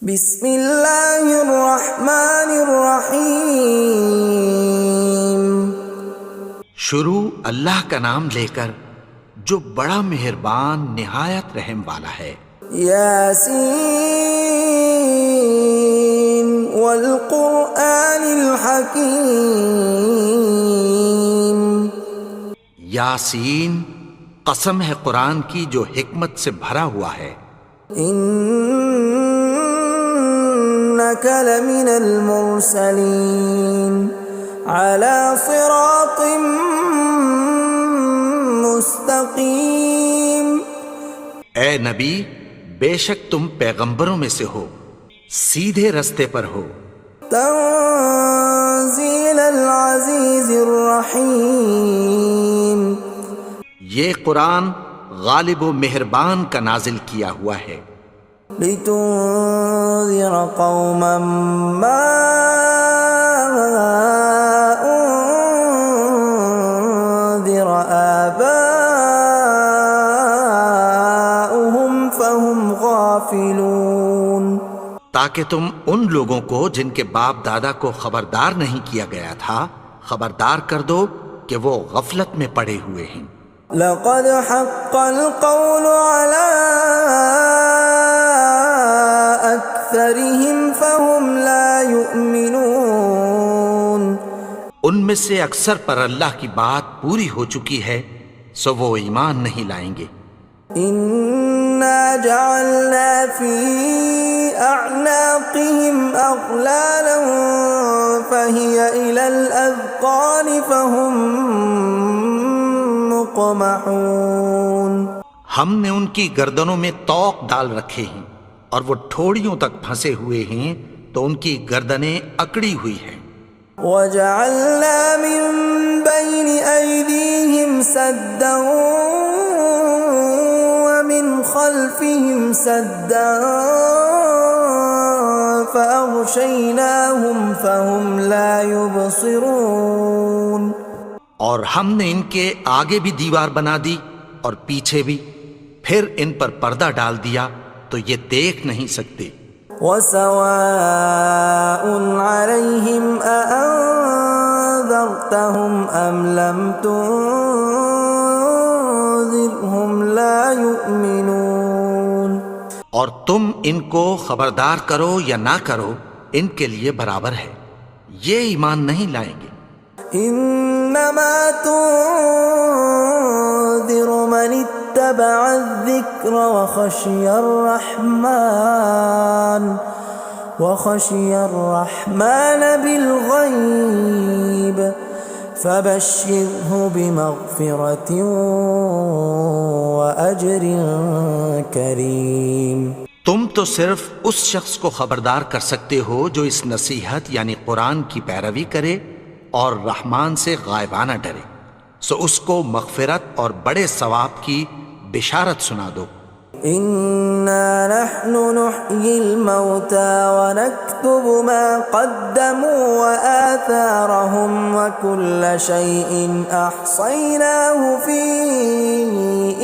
بسم اللہ الرحمن الرحیم۔ شروع اللہ کا نام لے کر جو بڑا مہربان نہایت رحم والا ہے۔ یاسین والقرآن الحکیم۔ یاسین، قسم ہے قرآن کی جو حکمت سے بھرا ہوا ہے۔ انک لمن المرسلین علی صراط مستقیم۔ اے نبی، بے شک تم پیغمبروں میں سے ہو، سیدھے رستے پر ہو۔ تنزیل العزیز الرحیم۔ یہ قرآن غالب و مہربان کا نازل کیا ہوا ہے۔ لتنذر قوما ما انذر آباؤهم فهم غافلون۔ تاکہ تم ان لوگوں کو جن کے باپ دادا کو خبردار نہیں کیا گیا تھا خبردار کر دو کہ وہ غفلت میں پڑے ہوئے ہیں۔ لقد حق القول على أكثرهم فهم لا يؤمنون۔ ان میں سے اکثر پر اللہ کی بات پوری ہو چکی ہے سو وہ ایمان نہیں لائیں گے۔ إنا جعلنا في أعناقهم أغلالا فهي إلى الأذقان فهم مقمحون۔ ہم نے ان کی گردنوں میں طوق ڈال رکھے ہیں اور وہ ٹھوڑیوں تک پھنسے ہوئے ہیں تو ان کی گردنیں اکڑی ہوئی ہیں۔ وجعلنا من بين أيديهم سدا ومن خلفهم سدا فأغشيناهم فهم لا يبصرون۔ اور ہم نے ان کے آگے بھی دیوار بنا دی اور پیچھے بھی، پھر ان پر پردہ ڈال دیا تو یہ دیکھ نہیں سکتے۔ وسواء عليهم أأنذرتهم أم لم تنذرهم لا يؤمنون۔ اور تم ان کو خبردار کرو یا نہ کرو ان کے لیے برابر ہے، یہ ایمان نہیں لائیں گے۔ انما تنذر من اتبع الذکر وخشی الرحمن بالغیب فبشرہ بمغفرۃ واجر کریم۔ تم تو صرف اس شخص کو خبردار کر سکتے ہو جو اس نصیحت یعنی قرآن کی پیروی کرے اور رحمان سے غائبانہ ڈرے، سو اس کو مغفرت اور بڑے ثواب کی بشارت سنا دو۔ انا نحن نحيي الموتى ونكتب ما قدموا وآثارهم وكل شيء احصيناه في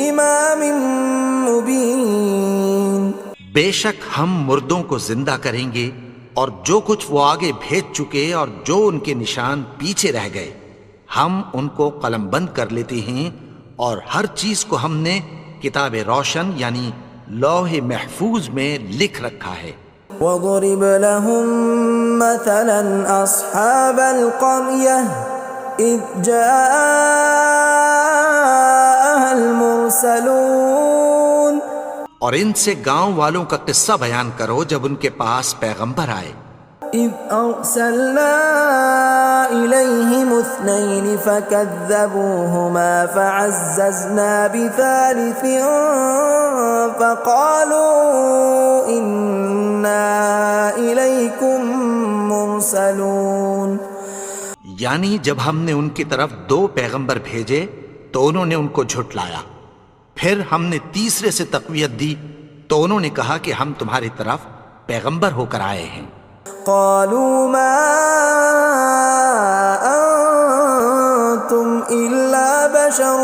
امام مبين۔ بے شک ہم مردوں کو زندہ کریں گے اور جو کچھ وہ آگے بھیج چکے اور جو ان کے نشان پیچھے رہ گئے ہم ان کو قلم بند کر لیتے ہیں، اور ہر چیز کو ہم نے کتاب روشن یعنی لوح محفوظ میں لکھ رکھا ہے۔ وَضُرِبَ لَهُم مَّثَلًا أَصْحَابَ الْقَرْيَةِ إِذْ جَاءَهَا الْمُرْسَلُونَ۔ اور ان سے گاؤں والوں کا قصہ بیان کرو جب ان کے پاس پیغمبر آئے۔ إِذْ أَرْسَلْنَا إِلَيْهِمُ اثْنَيْنِ فَكَذَّبُوهُمَا فَعَزَّزْنَا بِثَالِثٍ فَقَالُوا إِنَّا إِلَيْكُمْ مُرْسَلُونَ۔ یعنی جب ہم نے ان کی طرف 2 پیغمبر بھیجے تو انہوں نے ان کو جھٹلایا، پھر ہم نے تیسرے سے تقویت دی تو انہوں نے کہا کہ ہم تمہاری طرف پیغمبر ہو کر آئے ہیں۔ قالوا ما أنتم إلا بشر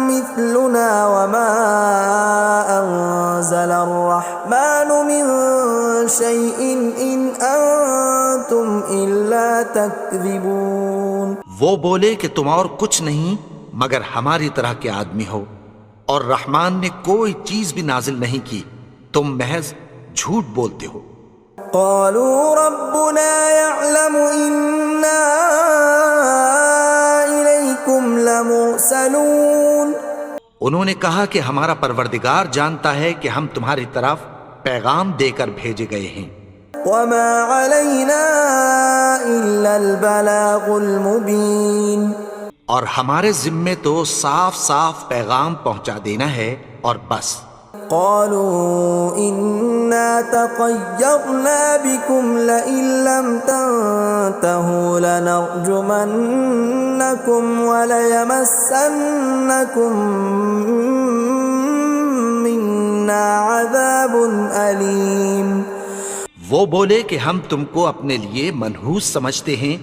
مثلنا وما أنزل الرحمن من شيء إن أنتم إلا تكذبون. وہ بولے کہ تم اور کچھ نہیں مگر ہماری طرح کے آدمی ہو، اور رحمان نے کوئی چیز بھی نازل نہیں کی، تم محض جھوٹ بولتے ہو. قالوا ربنا يعلم إنا إليكم لمرسلون. انہوں نے کہا کہ ہمارا پروردگار جانتا ہے کہ ہم تمہاری طرف پیغام دے کر بھیجے گئے ہیں. وما علينا إلا البلاغ المبين. اور ہمارے ذمے تو صاف صاف پیغام پہنچا دینا ہے اور بس. قالوا إنا تطيرنا بكم لئن لم تنتهوا لنرجمنكم وليمسنكم منا عذاب أليم. وہ بولے کہ ہم تم کو اپنے لیے منحوس سمجھتے ہیں،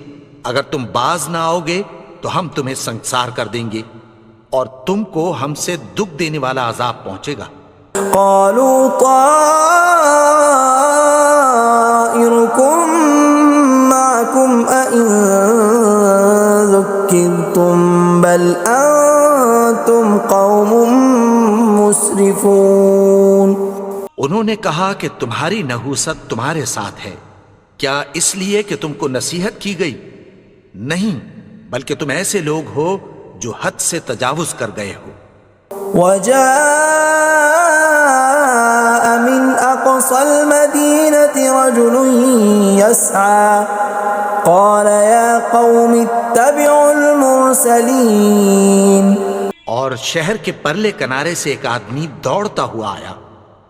اگر تم باز نہ آؤ گے تو ہم تمہیں سنسار کر دیں گے اور تم کو ہم سے دکھ دینے والا عذاب پہنچے گا. قالوا طائركم معكم أئن ذكرتم بل أنتم قوم مسرفون. انہوں نے کہا کہ تمہاری نحوست تمہارے ساتھ ہے، کیا اس لیے کہ تم کو نصیحت کی گئی؟ نہیں، بلکہ تم ایسے لوگ ہو جو حد سے تجاوز کر گئے ہو. وجاء من أقصى المدينة رجل يسعى قال يا قوم اتبعوا المرسلين. اور شہر کے پرلے کنارے سے ایک آدمی دوڑتا ہوا آیا،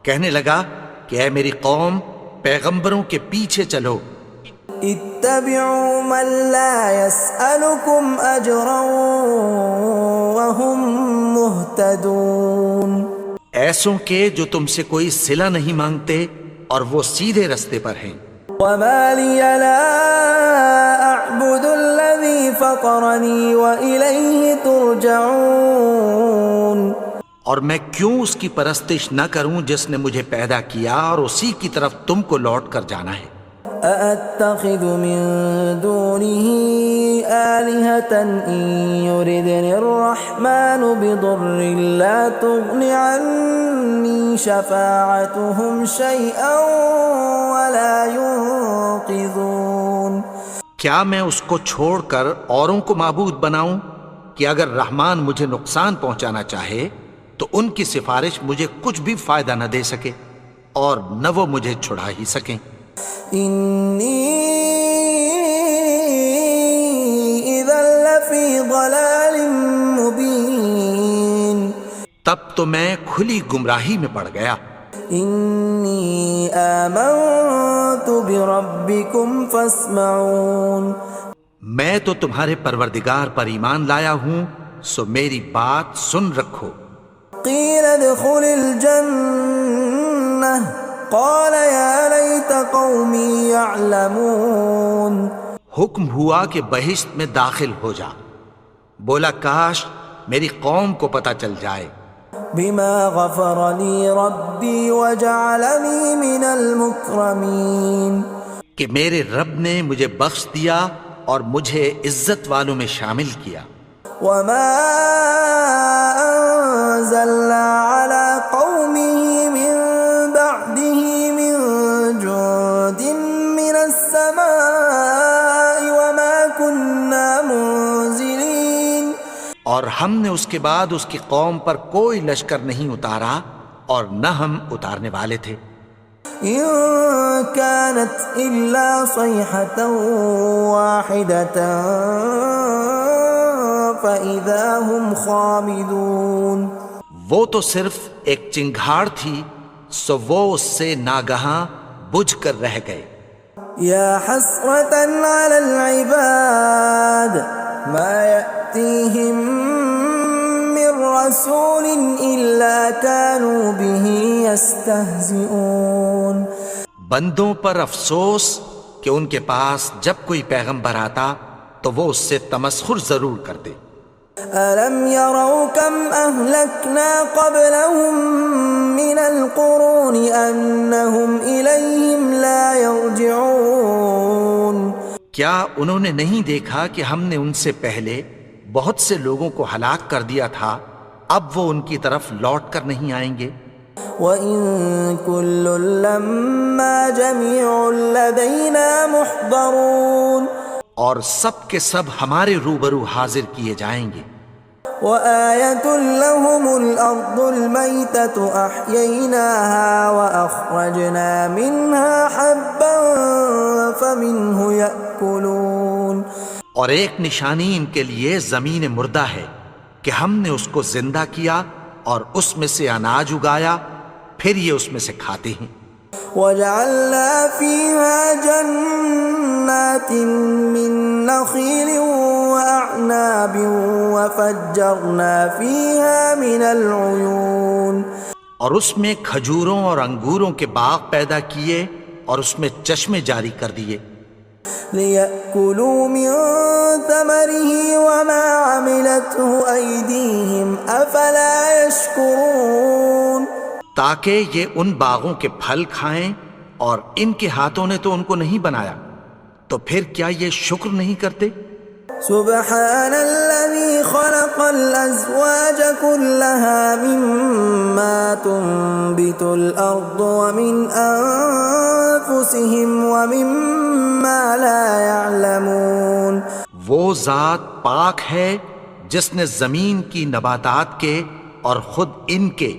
کہنے لگا کہ اے میری قوم، پیغمبروں کے پیچھے چلو. اتبعوا من لا يسألكم أجرا وهم مهتدون. ایسوں کے جو تم سے کوئی صلہ نہیں مانگتے اور وہ سیدھے رستے پر ہیں. وما لي لا أعبد الذي فطرني وإليه ترجعون. اور میں کیوں اس کی پرستش نہ کروں جس نے مجھے پیدا کیا اور اسی کی طرف تم کو لوٹ کر جانا ہے. أأتخذ من دونه آلهة إن يردني الرحمن بضر لا تغن عني شفاعتهم شيئا ولا ينقذون. کیا میں اس کو چھوڑ کر اوروں کو معبود بناؤں کہ اگر رحمان مجھے نقصان پہنچانا چاہے تو ان کی سفارش مجھے کچھ بھی فائدہ نہ دے سکے اور نہ وہ مجھے چھڑا ہی سکیں. إني إذا لفي ضلال مبين. تب تو میں کھلی گمراہی میں پڑ گیا. إني آمنت بربكم فاسمعون. میں تو تمہارے پروردگار پر ایمان لایا ہوں، سو میری بات سن رکھو. قيل ادخل الجنة قال يا ليت قومي يعلمون. حکم ہوا کہ بہشت میں داخل ہو جا. بولا کاش میری قوم کو پتہ چل جائے. بما غفر لي ربي وجعلني من المكرمين. کہ میرے رب نے مجھے بخش دیا اور مجھے عزت والوں میں شامل کیا. وما أنزلنا على قومه من بعده من جند من السماء وما كنا منزلين. اور ہم نے اس کے بعد اس کی قوم پر کوئی لشکر نہیں اتارا اور نہ ہم اتارنے والے تھے. إن كانت إلا صيحة واحدة فإذا هم خامدون. وہ تو صرف ایک چنگھاڑ تھی، سو وہ اس سے ناگہاں بجھ کر رہ گئے. يا حسرة على العباد ما يأتيهم من رسول إلا كانوا به يستهزئون. بندوں پر افسوس کہ ان کے پاس جب کوئی پیغمبر آتا تو وہ اس سے تمسخر ضرور کرتے. ألم يروا كم أهلكنا قبلهم من القرون أنهم إليهم لا يرجعون کیا انہوں نے نہیں دیکھا کہ ہم نے ان سے پہلے بہت سے لوگوں کو ہلاک کر دیا تھا، اب وہ ان کی طرف لوٹ کر نہیں آئیں گے؟ وَإِن كُلٌّ لَّمَّا جَمِيعٌ لَّدَيْنَا مُحْضَرُونَ اور سب کے سب ہمارے روبرو حاضر کیے جائیں گے۔ وَآيَةٌ لَّهُمُ الْأَرْضُ الْمَيْتَةُ أَحْيَيْنَاهَا وَأَخْرَجْنَا مِنْهَا حَبًّا فَمِنْهُ يَأْكُلُونَ اور ایک نشانی ان کے لیے زمین مردہ ہے کہ ہم نے اس کو زندہ کیا اور اس میں سے اناج اگایا، پھر یہ اس میں سے کھاتے ہیں۔ وَجَعَلْنَا فِيهَا جَنَّاتٍ مِّن نَّخِيلٍ وَأَعْنَابٍ وَفَجَّرْنَا فِيهَا مِنَ الْعُيُونِ اور اس میں کھجوروں اور انگوروں کے باغ پیدا کیے اور اس میں چشمے جاری کر دیے، لِيَأْكُلُوا مِن ثَمَرِهِ وَمَا عَمِلَتْهُ أَيْدِيهِمْ أَفَلَا يَشْكُرُونَ تاکہ یہ ان باغوں کے پھل کھائیں، اور ان کے ہاتھوں نے تو ان کو نہیں بنایا، تو پھر کیا یہ شکر نہیں کرتے؟ سبحان الذي خلق الأزواج كلها مما تنبت الأرض ومن أنفسهم ومما لا يعلمون وہ ذات پاک ہے جس نے زمین کی نباتات کے اور خود ان کے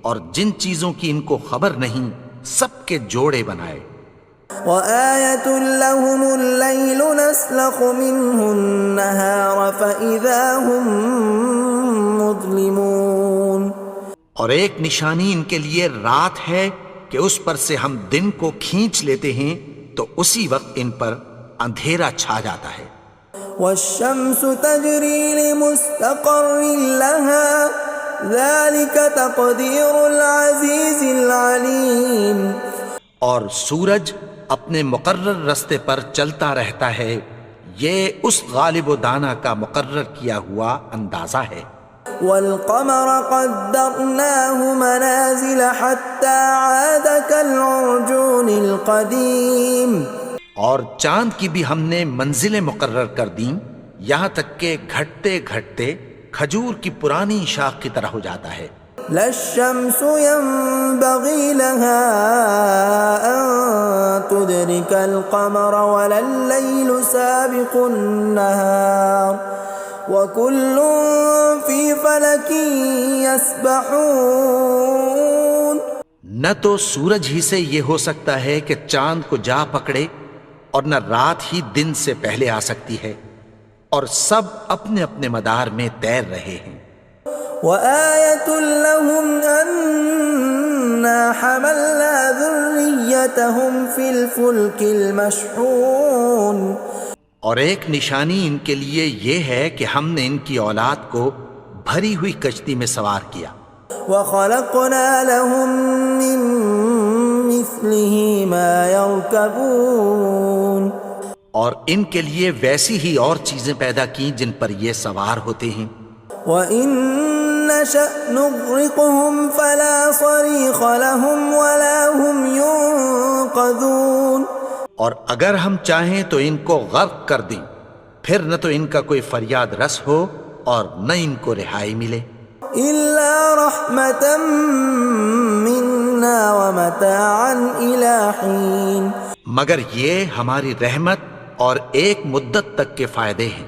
اور جن چیزوں کی ان کو خبر نہیں سب کے جوڑے بنائے۔ وآية لهم الليل نسلخ منه النهار فإذا هم مظلمون اور ایک نشانی ان کے لیے رات ہے کہ اس پر سے ہم دن کو کھینچ لیتے ہیں تو اسی وقت ان پر اندھیرا چھا جاتا ہے۔ والشمس تجري لمستقر لها ذلك تقدير العزيز العليم اور سورج اپنے مقرر رستے پر چلتا رہتا ہے، یہ اس غالب و دانا کا مقرر کیا ہوا اندازہ ہے۔ والقمر قدرناه منازل حتى عاد كالعرجون القديم اور چاند کی بھی ہم نے منزلیں مقرر کر دیں، یہاں تک کہ گھٹتے گھٹتے کھجور کی پرانی شاخ کی طرح ہو جاتا ہے۔ لا الشمس ينبغي لها أن تدرك القمر ولا الليل سابق النهار وكل في فلك يسبحون نہ تو سورج ہی سے یہ ہو سکتا ہے کہ چاند کو جا پکڑے، اور نہ رات ہی دن سے پہلے آ سکتی ہے، اور سب اپنے اپنے مدار میں تیر رہے ہیں۔ وآية لهم أنا حملنا ذريتهم في الفلك المشحون اور ایک نشانی ان کے لیے یہ ہے کہ ہم نے ان کی اولاد کو بھری ہوئی کشتی میں سوار کیا۔ وخلقنا لهم من مثله ما يركبون اور ان کے لیے ویسی ہی اور چیزیں پیدا کی جن پر یہ سوار ہوتے ہیں۔ وَإِن نَّشَأْ نُغْرِقْهُمْ فَلَا صَرِيخَ لَهُمْ وَلَا هُمْ يُنقَذُونَ اور اگر ہم چاہیں تو ان کو غرق کر دیں، پھر نہ تو ان کا کوئی فریاد رس ہو اور نہ ان کو رہائی ملے۔ إِلَّا رَحْمَةً مِّنَّا وَمَتَاعًا إِلَىٰ حِينٍ مگر یہ ہماری رحمت اور ایک مدت تک کے فائدے ہیں۔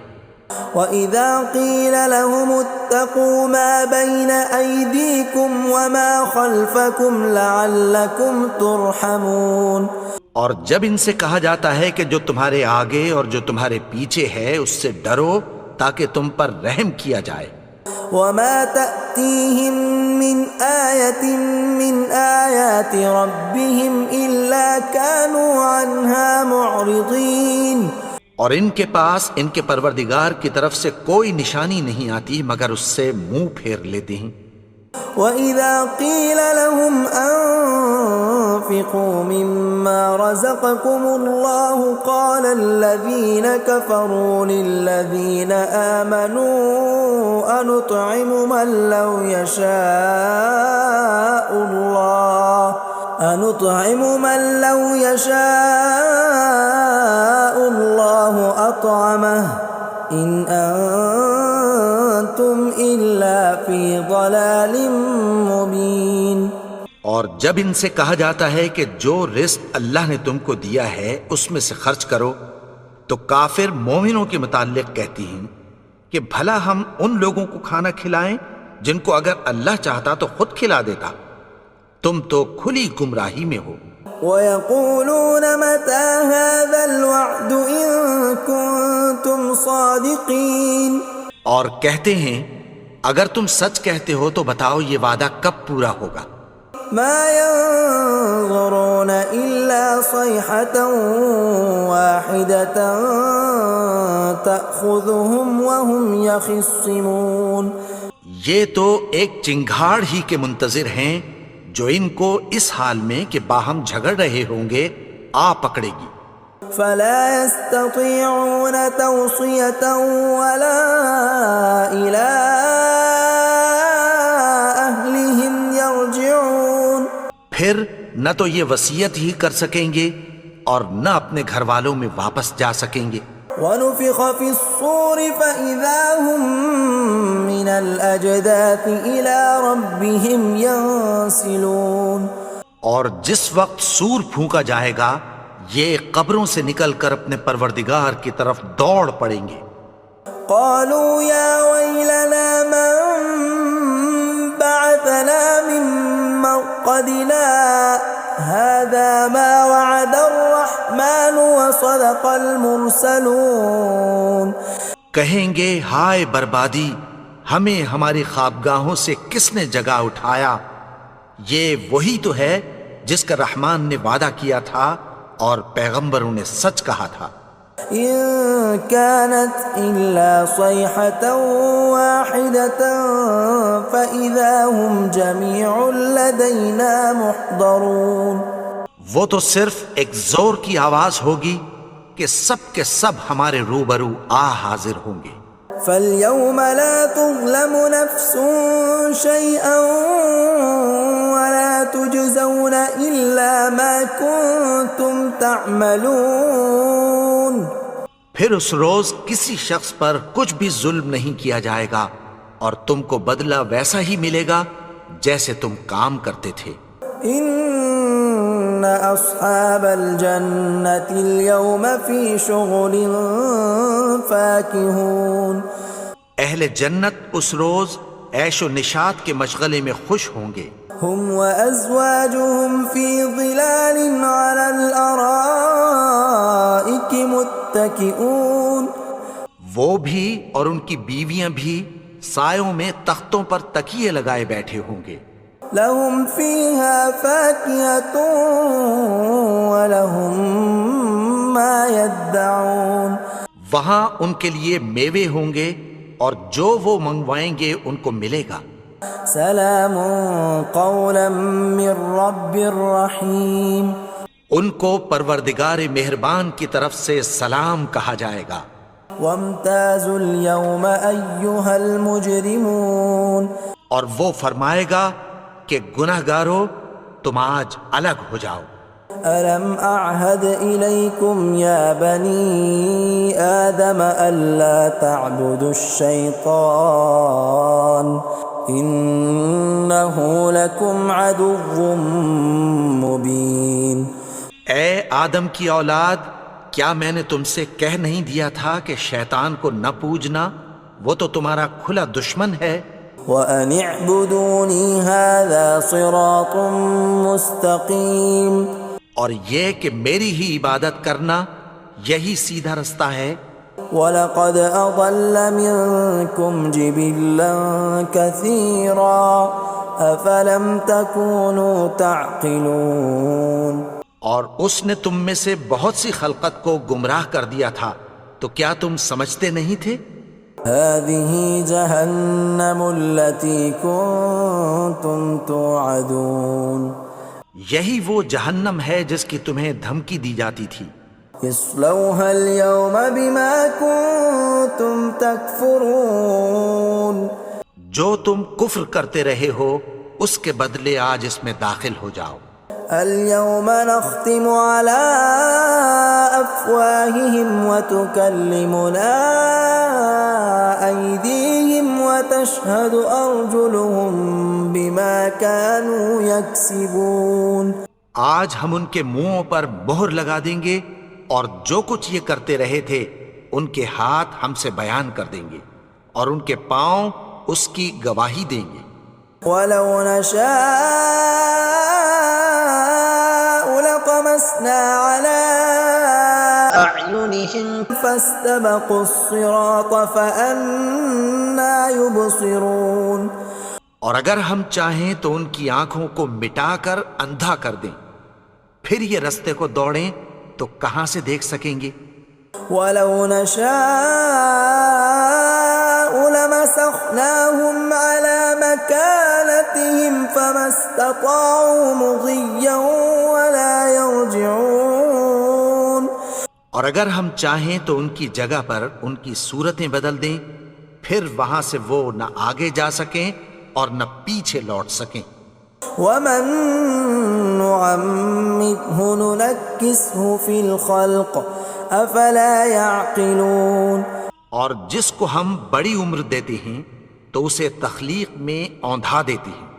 وَإِذَا قِيلَ لَهُمُ اتَّقُوا مَا بَيْنَ أَيْدِيكُمْ وَمَا خَلْفَكُمْ لَعَلَّكُمْ تُرْحَمُونَ اور جب ان سے کہا جاتا ہے کہ جو تمہارے آگے اور جو تمہارے پیچھے ہے اس سے ڈرو تاکہ تم پر رحم کیا جائے۔ وَمَا تَأْتِيهِم مِّنْ آيَةٍ مِّنْ آيَاتِ رَبِّهِمْ إِلَّا كَانُوا عَنْهَا مُعْرِضِينَ اور ان کے پاس ان کے پروردگار کی طرف سے کوئی نشانی نہیں آتی مگر اس سے منہ پھیر لیتے ہیں۔ وَإِذَا قِيلَ لَهُمْ أَنفِقُوا مِمَّا رَزَقَكُمُ اللَّهُ قَالَ الَّذِينَ كَفَرُوا لِلَّذِينَ آمَنُوا أَنُطْعِمُ مَن لَّوْ يَشَاءُ اللَّهُ أَطْعَمَهُ إِنْ أَنْتُمْ إِلَّا فِي ضَلَالٍ مُبِينٍ۔ اور جب ان سے کہا جاتا ہے کہ جو رزق اللہ نے تم کو دیا ہے اس میں سے خرچ کرو، تو کافر مومنوں کے متعلق کہتی ہیں کہ بھلا ہم ان لوگوں کو کھانا کھلائیں جن کو اگر اللہ چاہتا تو خود کھلا دیتا، تم تو کھلی گمراہی میں ہو۔ وَيَقُولُونَ مَتَى هَذَا الْوَعْدُ إِن كُنتُمْ صَادِقِينَ، اور کہتے ہیں اگر تم سچ کہتے ہو تو بتاؤ یہ وعدہ کب پورا ہوگا۔ مَا يَنظُرُونَ إِلَّا صَيْحَةً وَاحِدَةً تَأْخُذُهُمْ وَهُمْ يَخِصِّمُونَ، یہ تو ایک چنگھاڑ ہی کے منتظر ہیں جو ان کو اس حال میں کہ باہم جھگڑ رہے ہوں گے آ پکڑے گی۔ فَلَا يَسْتَطِيعُونَ تَوْصِيَةً وَلَا إِلَىٰ أَهْلِهِمْ يَرْجِعُونَ، پھر نہ تو یہ وصیت ہی کر سکیں گے اور نہ اپنے گھر والوں میں واپس جا سکیں گے۔ وَنُفِخَ فِي الصُّورِ فَإِذَا هُم مِّنَ الْأَجْدَاثِ إِلَىٰ رَبِّهِمْ يَنسِلُونَ، اور جس وقت سور پھونکا جائے گا یہ قبروں سے نکل کر اپنے پروردگار کی طرف دوڑ پڑیں گے۔ قَالُوا يَا وَيْلَنَا مَن بَعَثَنَا مِن مَّرْقَدِنَا هَٰذَا مَا وَعَدَ الرَّحْمَٰنُ وَصَدَقَ الْمُرْسَلُونَ، کہیں گے ہائے بربادی، ہمیں ہماری خوابگاہوں سے کس نے جگا اٹھایا، یہ وہی تو ہے جس کا رحمان نے وعدہ کیا تھا اور پیغمبروں نے سچ کہا تھا۔ إِن كَانَتْ إِلَّا صَيْحَةً وَاحِدَةً فَإِذَا هُمْ جَمِيعٌ لَدَيْنَا مُحْضَرُونَ، وہ تو صرف ایک زور کی آواز ہوگی کہ سب کے سب ہمارے روبرو آ حاضر ہوں گے۔ فَالْيَوْمَ لَا تُظْلَمُ نَفْسٌ شَيْئًا وَلَا تُجْزَوْنَ إِلَّا مَا كُنتُمْ تَعْمَلُونَ، پھر اس روز کسی شخص پر کچھ بھی ظلم نہیں کیا جائے گا اور تم کو بدلہ ویسا ہی ملے گا جیسے تم کام کرتے تھے۔ إِنَّ أَصْحَابَ الْجَنَّةِ الْيَوْمَ فِي شُغُلٍ فَاكِهُونَ، اہل جنت اس روز عیش و نشاط کے مشغلے میں خوش ہوں گے۔ هُمْ وَأَزْوَاجُهُمْ فِي ظِلَالٍ عَلَى الْأَرَائِكِ مُتَّكِئُونَ، وہ بھی اور ان کی بیویاں بھی سایوں میں تختوں پر تکیے لگائے بیٹھے ہوں گے۔ لَهُمْ فِيهَا فَاكِهَةٌ وَلَهُمْ مَا يَدَّعُونَ، وہاں ان کے لیے میوے ہوں گے اور جو وہ منگوائیں گے ان کو ملے گا۔ سلام قولا من رب رحیم، ان کو پروردگار مہربان کی طرف سے سلام کہا جائے گا۔ وامتازوا اليوم ایھا المجرمون، اور وہ فرمائے گا کہ گنہگارو تم آج الگ ہو جاؤ۔ ألم أعهد إليكم يا بني آدم ألا تعبدوا الشيطان إنه لكم عدو مبين۔ اے آدم کی اولاد، کیا میں نے تم سے کہہ نہیں دیا تھا کہ شیطان کو نہ پوجنا، وہ تو تمہارا کھلا دشمن ہے۔ وَأَنِ اعْبُدُونِي هَذَا صِرَاطٌ مُسْتَقِيمٌ، اور یہ کہ میری ہی عبادت کرنا یہی سیدھا رستہ ہے۔ وَلَقَدْ أَضَلَّ مِنكُمْ جِبِلًّا كَثِيرًا أَفَلَمْ تَكُونُوا تَعْقِلُونَ، اور اس نے تم میں سے بہت سی خلقت کو گمراہ کر دیا تھا، تو کیا تم سمجھتے نہیں تھے؟ هذه جهنم التي كنتم توعدون یہی وہ جہنم ہے جس کی تمہیں دھمکی دی جاتی تھی. اصلوها اليوم بما كنتم تكفرون جو تم کفر کرتے رہے ہو اس کے بدلے آج اس میں داخل ہو جاؤ. اليوم نختم على أفواههم وتكلمنا أيديهم وتشهد أرجلهم بما كانوا يكسبون. آج ہم ان کے منہوں پر مہر لگا دیں گے اور جو کچھ یہ کرتے رہے تھے ان کے ہاتھ ہم سے بیان کر دیں گے اور ان کے پاؤں اس کی گواہی دیں گے. وَلَوْ نَشَاءُ لَطَمَسْنَا عَلَىٰ أَعْيُنِهِمْ فَاسْتَبَقُوا الصِّرَاطَ فَأَنَّىٰ يُبْصِرُونَ. اور اگر ہم چاہیں تو ان کی آنکھوں کو مٹا کر اندھا کر دیں، پھر یہ رستے کو دوڑیں تو کہاں سے دیکھ سکیں گے. وَلَوْ نَشَاءُ لَمَسَخْنَاهُمْ عَلَىٰ مَكَانَتِهِمْ فَمَا اسْتَطَاعُوا مُضِيًّا وَلَا يَرْجِعُونَ. اور اگر ہم چاہیں تو ان کی جگہ پر ان کی صورتیں بدل دیں، پھر وہاں سے وہ نہ آگے جا سکیں اور نہ پیچھے لوٹ سکیں. وَمَن نُّعَمِّرْهُ نُنَكِّسْهُ فِي الْخَلْقِ أَفَلَا يَعْقِلُونَ. اور جس کو ہم بڑی عمر دیتے ہیں تو اسے تخلیق میں اوندھا دیتے ہیں،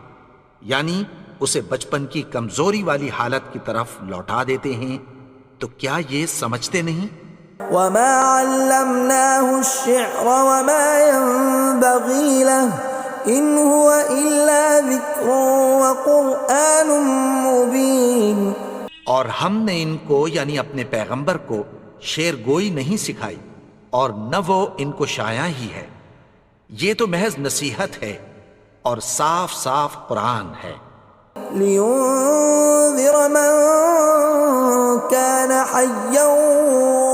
یعنی اسے بچپن کی کمزوری والی حالت کی طرف لوٹا دیتے ہیں. تو کیا یہ سمجھتے نہیں؟ وَمَا عَلَّمْنَاهُ الشِّعْرَ وَمَا يَنبَغِي لَهُ إِنْ هُوَ إِلَّا ذِكْرٌ وَقُرْآنٌ مُبِينٌ. اور ہم نے ان کو یعنی اپنے پیغمبر کو شعر گوئی نہیں سکھائی اور نہ وہ ان کو شایع ہی ہے، یہ تو محض نصیحت ہے اور صاف صاف قرآن ہے. لِيُنذِرَ مَن كَانَ حَيًّا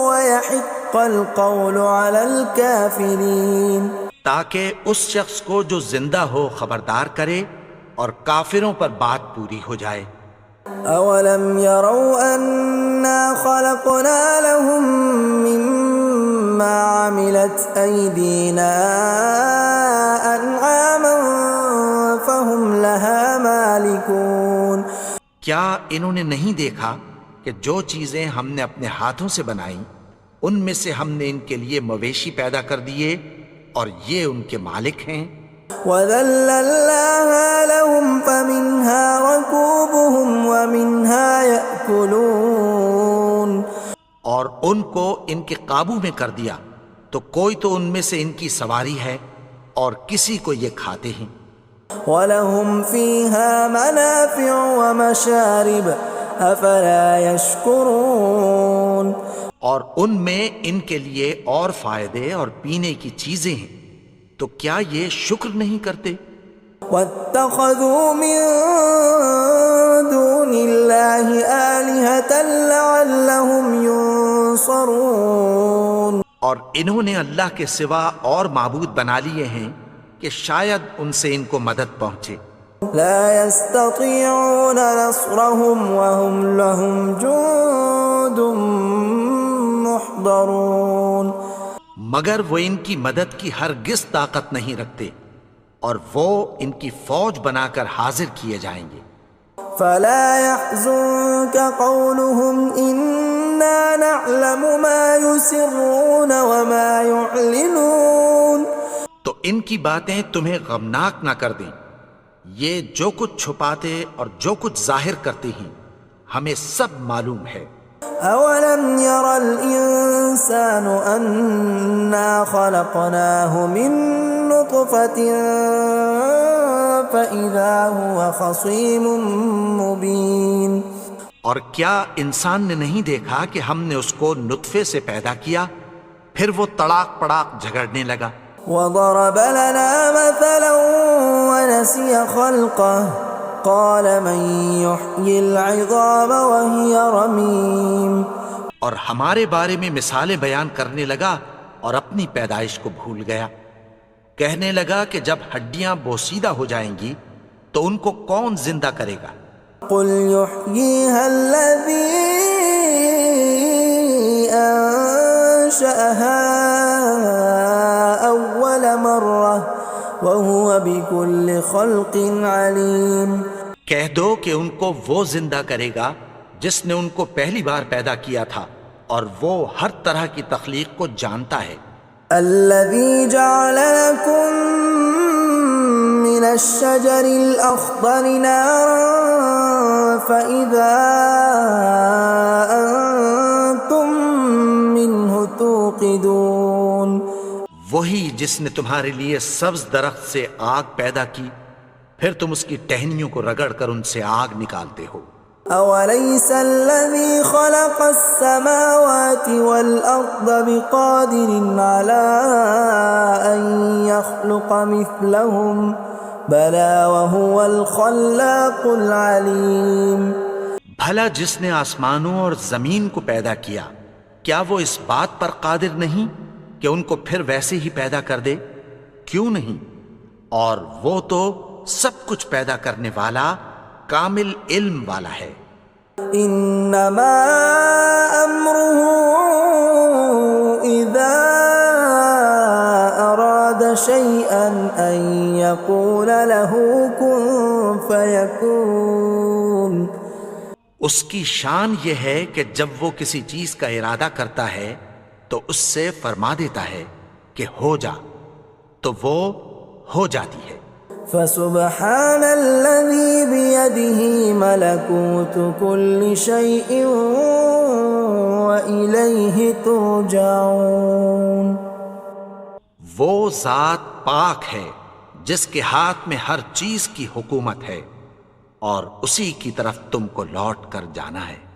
وَيَحِقَّ الْقَوْلُ عَلَى الْكَافِرِينَ. تاکہ اس شخص کو جو زندہ ہو خبردار کرے اور کافروں پر بات پوری ہو جائے. أَوَلَمْ يَرَوْا أَنَّا خَلَقْنَا لَهُم مِّمَّا عَمِلَتْ أَيْدِينَا أَنْعَامًا فَهُمْ لَهَا مَالِكُونَ. کیا انہوں نے نہیں دیکھا کہ جو چیزیں ہم نے اپنے ہاتھوں سے بنائیں ان میں سے ہم نے ان کے لیے مویشی پیدا کر دیے اور یہ ان کے مالک ہیں. وَذَلَّلْنَاهَا لَهُمْ فَمِنْهَا رَكُوبُهُمْ وَمِنْهَا يَأْكُلُونَ. اور ان کو ان کے قابو میں کر دیا تو کوئی تو ان میں سے ان کی سواری ہے اور کسی کو یہ کھاتے ہیں. وَلَهُمْ فِيهَا مَنَافِعُ وَمَشَارِبُ أَفَلَا يَشْكُرُونَ. اور ان میں ان کے لیے اور فائدے اور پینے کی چیزیں ہیں، تو کیا یہ شکر نہیں کرتے؟ وَاتَّخَذُوا مِن دُونِ اللَّهِ آلِهَةً لَعَلَّهُمْ يُنصَرُونَ. اور انہوں نے اللہ کے سوا اور معبود بنا لیے ہیں کہ شاید ان سے ان کو مدد پہنچے. لا يستطيعون نصرهم وهم لهم جند محضرون. مگر وہ ان کی مدد کی ہرگز طاقت نہیں رکھتے اور وہ ان کی فوج بنا کر حاضر کیے جائیں گے. فلا يحزنك قولهم إنا نعلم ما يسرون وما يعلنون. تو ان کی باتیں تمہیں غمناک نہ کر دیں، یہ جو کچھ چھپاتے اور جو کچھ ظاہر کرتے ہیں ہمیں سب معلوم ہے. أولم ير الإنسان أنا خلقناه من نطفة فإذا هو خصيم مبين. اور کیا انسان نے نہیں دیکھا کہ ہم نے اس کو نطفے سے پیدا کیا پھر وہ تڑاک پڑاک جھگڑنے لگا. وضرب لنا مثلا ونسي خلقه قال من يحيي العظام وهي رميم. اور ہمارے بارے میں مثالیں بیان کرنے لگا اور اپنی پیدائش کو بھول گیا. کہنے لگا کہ جب ہڈیاں بوسیدہ ہو جائیں گی تو ان کو کون زندہ کرے گا؟ قل يحييها الذي أنشأها أول مرة وهو بكل خلق عليم۔ کہہ دو کہ ان کو وہ زندہ کرے گا جس نے ان کو پہلی بار پیدا کیا تھا اور وہ ہر طرح کی تخلیق کو جانتا ہے۔ الذي جعل لكم من الشجر الأخضر نارا فإذا أنتم منه توقدون۔ وہی جس نے تمہارے لیے سبز درخت سے آگ پیدا کی، پھر تم اس کی ٹہنیوں کو رگڑ کر ان سے آگ نکالتے ہو۔ أوليس الذي خلق السماوات والأرض بقادر على أن يخلق مثلهم بلى وهو الخلاق العليم۔ بھلا جس نے آسمانوں اور زمین کو پیدا کیا، کیا وہ اس بات پر قادر نہیں کہ ان کو پھر ویسے ہی پیدا کر دے؟ کیوں نہیں؟ اور وہ تو سب کچھ پیدا کرنے والا، کامل علم والا ہے۔ انما امره اذا اراد شيئا ان يقول له كن فيكون۔ اس کی شان یہ ہے کہ جب وہ کسی چیز کا ارادہ کرتا ہے تو اس سے فرما دیتا ہے کہ ہو جا، تو وہ ہو جاتی ہے۔ فسبحان الذي بيده ملكوت كل شيء وإليه ترجعون۔ وہ ذات پاک ہے جس کے ہاتھ میں ہر چیز کی حکومت ہے اور اسی کی طرف تم کو لوٹ کر جانا ہے۔